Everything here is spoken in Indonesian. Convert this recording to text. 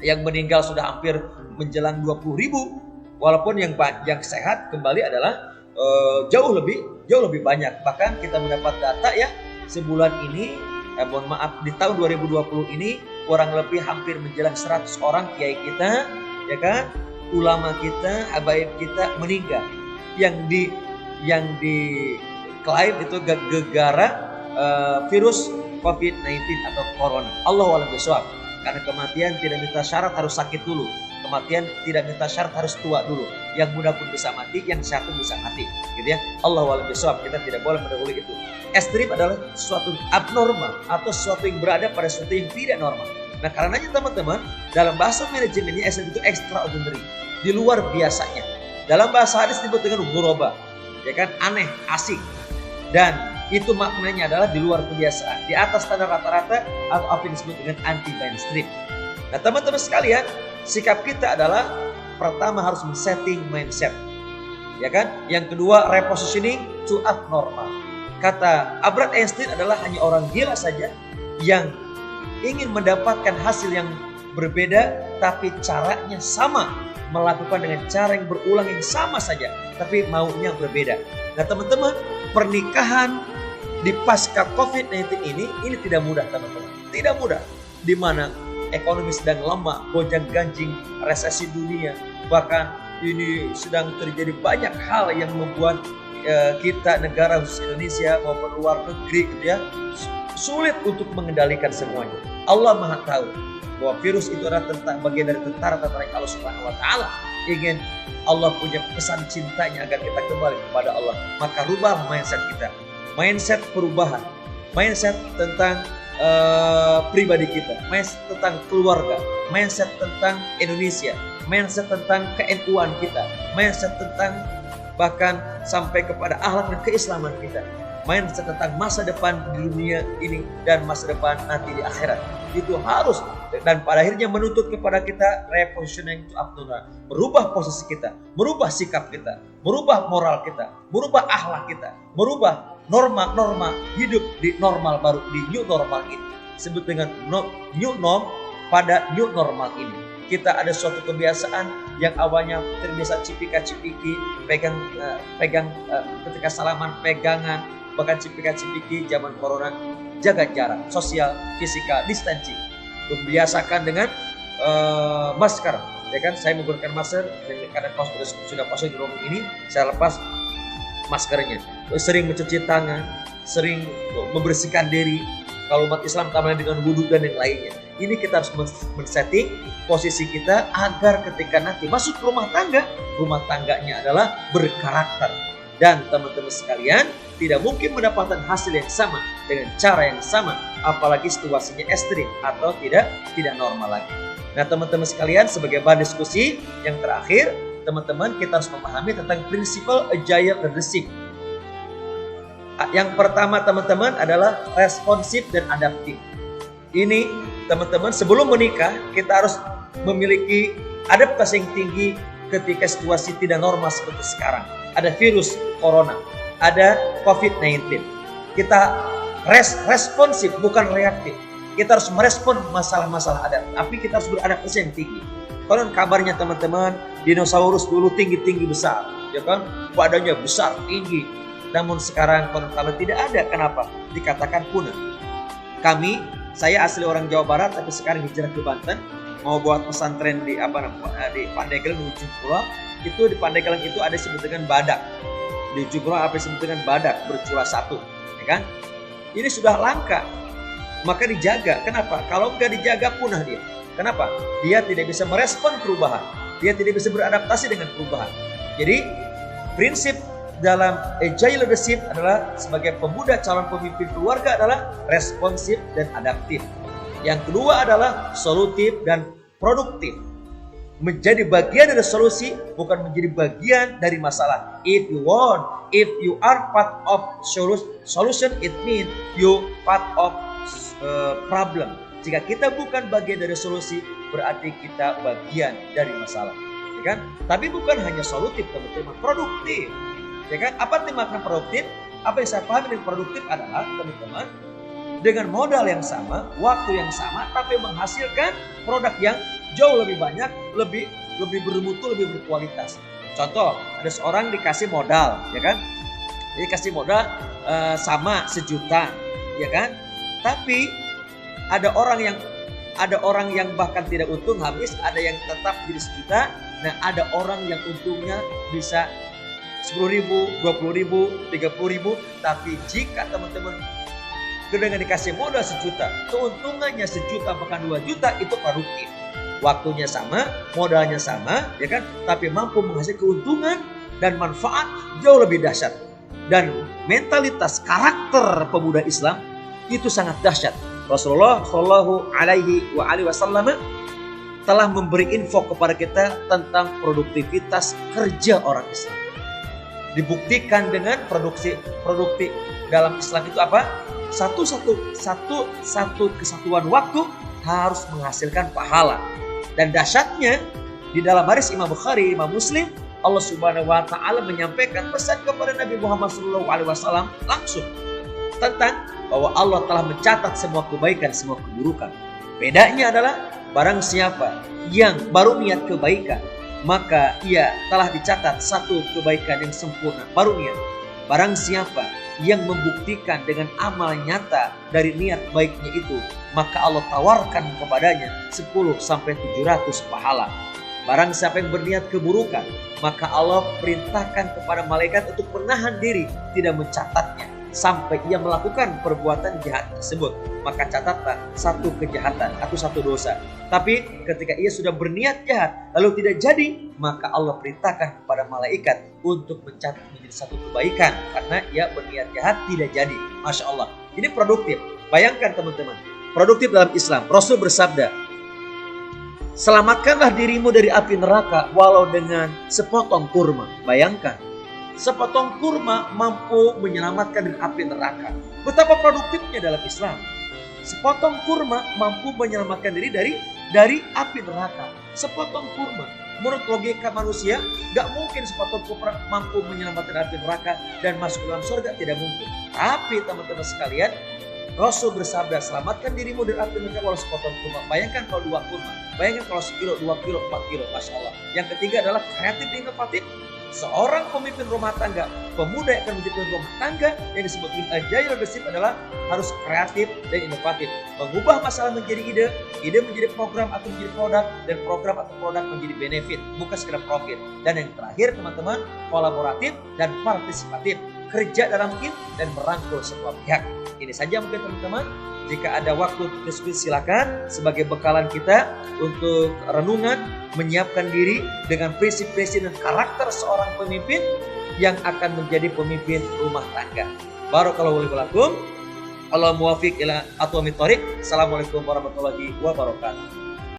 Yang meninggal sudah hampir menjelang 20.000. Walaupun yang sehat kembali adalah jauh lebih banyak. Bahkan kita mendapat data ya, sebulan ini mohon maaf, di tahun 2020 ini kurang lebih hampir menjelang 100 orang kiai kita, ya kan, ulama kita, habaib kita meninggal. Yang diklaim itu gegara virus COVID-19 atau corona. Allahu a'lam bishawab. Karena kematian tidak minta syarat harus sakit dulu. Kematian tidak minta syarat harus tua dulu. Yang muda pun bisa mati, yang sehat pun bisa mati. Gitu ya. Allahu a'lam bishawab. Kita tidak boleh mendahului itu. Ekstrim adalah sesuatu abnormal atau sesuatu yang berada pada sesuatu yang tidak normal. Nah, karenanya teman-teman, dalam bahasa manajemennya ekstrim itu extraordinary, di luar biasanya. Dalam bahasa hadis disebut dengan ghuraba, ya kan, aneh, asing. Dan itu maknanya adalah di luar kebiasaan, di atas standar rata-rata, atau apa yang disebut dengan anti mainstream. Nah, teman-teman sekalian, sikap kita adalah pertama harus men-setting mindset, ya kan? Yang kedua, repositioning to abnormal. Kata Albert Einstein adalah hanya orang gila saja yang ingin mendapatkan hasil yang berbeda tapi caranya sama, melakukan dengan cara yang berulang yang sama saja tapi maunya berbeda. Nah, teman-teman, pernikahan di pasca COVID-19 ini tidak mudah, teman-teman. Tidak mudah. Di mana ekonomi sedang lemah, gonjang-ganjing, resesi dunia, bahkan ini sedang terjadi banyak hal yang membuat kita, negara khusus Indonesia maupun luar negeri gitu ya, sulit untuk mengendalikan semuanya. Allah Maha tahu bahwa virus itu adalah bagian dari tentara Allah Subhanahu wa taala. Ingin Allah punya pesan cintanya agar kita kembali kepada Allah. Maka rubah mindset kita. Mindset perubahan. Mindset tentang pribadi kita. Mindset tentang keluarga. Mindset tentang Indonesia. Mindset tentang ke-NU-an kita. Mindset tentang bahkan sampai kepada akhlak dan keislaman kita. Mindset tentang masa depan di dunia ini dan masa depan nanti di akhirat. Itu harus, dan pada akhirnya menuntut kepada kita repositioning to abnormal, merubah posisi kita, merubah sikap kita, merubah moral kita, merubah akhlak kita, merubah norma-norma hidup di normal baru, di new normal ini. Sebut dengan new norm pada new normal ini. Kita ada suatu kebiasaan yang awalnya terbiasa cipika-cipiki, pegang ketika salaman, pegangan, bahkan cipika-cipiki zaman corona, jaga jarak, sosial, physical distancing. Membiasakan dengan masker, ya kan? Saya menggunakan masker karena kaos sudah kosong di ruangan ini, saya lepas maskernya. Sering mencuci tangan, sering membersihkan diri. Kalau umat Islam tambah dengan wudhu dan yang lainnya. Ini kita harus men-setting posisi kita agar ketika nanti masuk ke rumah tangganya adalah berkarakter. Dan teman-teman sekalian, tidak mungkin mendapatkan hasil yang sama dengan cara yang sama, apalagi situasinya ekstrim atau tidak normal lagi. Nah, teman-teman sekalian, sebagai bahan diskusi yang terakhir, teman-teman, kita harus memahami tentang prinsipal agile leadership. Yang pertama, teman-teman, adalah responsif dan adaptif. Ini, teman-teman, sebelum menikah kita harus memiliki adaptasi yang tinggi ketika situasi tidak normal seperti sekarang. Ada virus corona, ada COVID-19. Kita responsif, bukan reaktif. Kita harus merespon masalah-masalah ada, tapi kita harus beradaptasi yang tinggi. Konon kabarnya, teman-teman, dinosaurus dulu tinggi-tinggi besar, ya kan? Badannya besar, tinggi. Namun sekarang konon kabar tidak ada. Kenapa? Dikatakan punah. Saya asli orang Jawa Barat, tapi sekarang hijrah ke Banten, mau buat pesantren di Pandeglang di ujung pulau. Itu di Pandeglang itu ada disebut dengan badak. Di ujung pulau apa disebut dengan badak bercula satu, ya kan? Ini sudah langka, maka dijaga. Kenapa? Kalau nggak dijaga punah dia. Kenapa? Dia tidak bisa merespon perubahan. Dia tidak bisa beradaptasi dengan perubahan. Jadi prinsip dalam agile leadership adalah sebagai pemuda calon pemimpin keluarga adalah responsif dan adaptif. Yang kedua adalah solutif dan produktif. Menjadi bagian dari solusi, bukan menjadi bagian dari masalah. If you are part of solution, it means you part of problem. Jika kita bukan bagian dari solusi, berarti kita bagian dari masalah, ya kan? Tapi bukan hanya solutif, teman-teman, produktif. Ya kan? Apa arti makna produktif? Apa yang saya pahami dengan produktif adalah, teman-teman, dengan modal yang sama, waktu yang sama, tapi menghasilkan produk yang jauh lebih banyak, lebih bermutu, lebih berkualitas. Contoh, ada seorang dikasih modal, ya kan? Jadi kasih modal sama 1 juta, ya kan? Tapi ada orang yang bahkan tidak untung habis, ada yang tetap jadi 1 juta. Nah, ada orang yang untungnya bisa 10.000, 20.000, 30.000. Tapi jika teman-teman dengan dikasih modal 1 juta, keuntungannya 1 juta bahkan 2 juta, itu produktif. Waktunya sama, modalnya sama, ya kan? Tapi mampu menghasilkan keuntungan dan manfaat jauh lebih dahsyat. Dan mentalitas karakter pemuda Islam itu sangat dahsyat. Rasulullah Shallallahu Alaihi Wasallam telah memberi info kepada kita tentang produktivitas kerja orang Islam. Dibuktikan dengan produktif dalam Islam itu apa? Satu kesatuan waktu harus menghasilkan pahala. Dan dahsyatnya di dalam hadis Imam Bukhari, Imam Muslim, Allah Subhanahu wa taala menyampaikan pesan kepada Nabi Muhammad SAW langsung tentang bahwa Allah telah mencatat semua kebaikan, semua keburukan. Bedanya adalah barang siapa yang baru niat kebaikan, maka ia telah dicatat 1 kebaikan yang sempurna, baru niat. Barang siapa yang membuktikan dengan amal nyata dari niat baiknya itu, maka Allah tawarkan kepadanya 10 sampai 700 pahala. Barang siapa yang berniat keburukan, maka Allah perintahkan kepada malaikat untuk menahan diri, tidak mencatatnya sampai ia melakukan perbuatan jahat tersebut. Maka catatlah 1 kejahatan atau 1 dosa. Tapi ketika ia sudah berniat jahat lalu tidak jadi, maka Allah perintahkan kepada malaikat untuk mencatat menjadi 1 kebaikan karena ia berniat jahat tidak jadi. Masya Allah. Ini produktif. Bayangkan teman-teman, produktif dalam Islam. Rasul bersabda, selamatkanlah dirimu dari api neraka walau dengan sepotong kurma. Bayangkan, sepotong kurma mampu menyelamatkan dari api neraka. Betapa produktifnya dalam Islam. Sepotong kurma mampu menyelamatkan diri dari api neraka. Sepotong kurma. Menurut logika manusia, gak mungkin sepotong kurma mampu menyelamatkan api neraka dan masuk dalam surga, tidak mungkin. Tapi teman-teman sekalian, Rasul bersabda, selamatkan dirimu dari api neraka walau sepotong kurma. Bayangkan kalau 2 kurma, bayangkan kalau 1 kilo, 2 kilo, 4 kilo, Masya Allah. Yang ketiga adalah kreatif dan inovatif. Seorang pemimpin rumah tangga, pemuda yang akan menjadi pemimpin rumah tangga yang disebut agile leadership adalah harus kreatif dan inovatif. Mengubah masalah menjadi ide menjadi program atau menjadi produk, dan program atau produk menjadi benefit, bukan sekedar profit. Dan yang terakhir teman-teman, kolaboratif dan partisipatif. Kerja dalam tim dan merangkul semua pihak. Ini saja mungkin teman-teman. Jika ada waktu untuk diskusi silakan sebagai bekalan kita untuk renungan, menyiapkan diri dengan prinsip-prinsip dan karakter seorang pemimpin yang akan menjadi pemimpin rumah tangga. Barakallahu lakum. Allah muwafiq ila aqwamit thoriq. Assalamualaikum warahmatullahi wabarakatuh.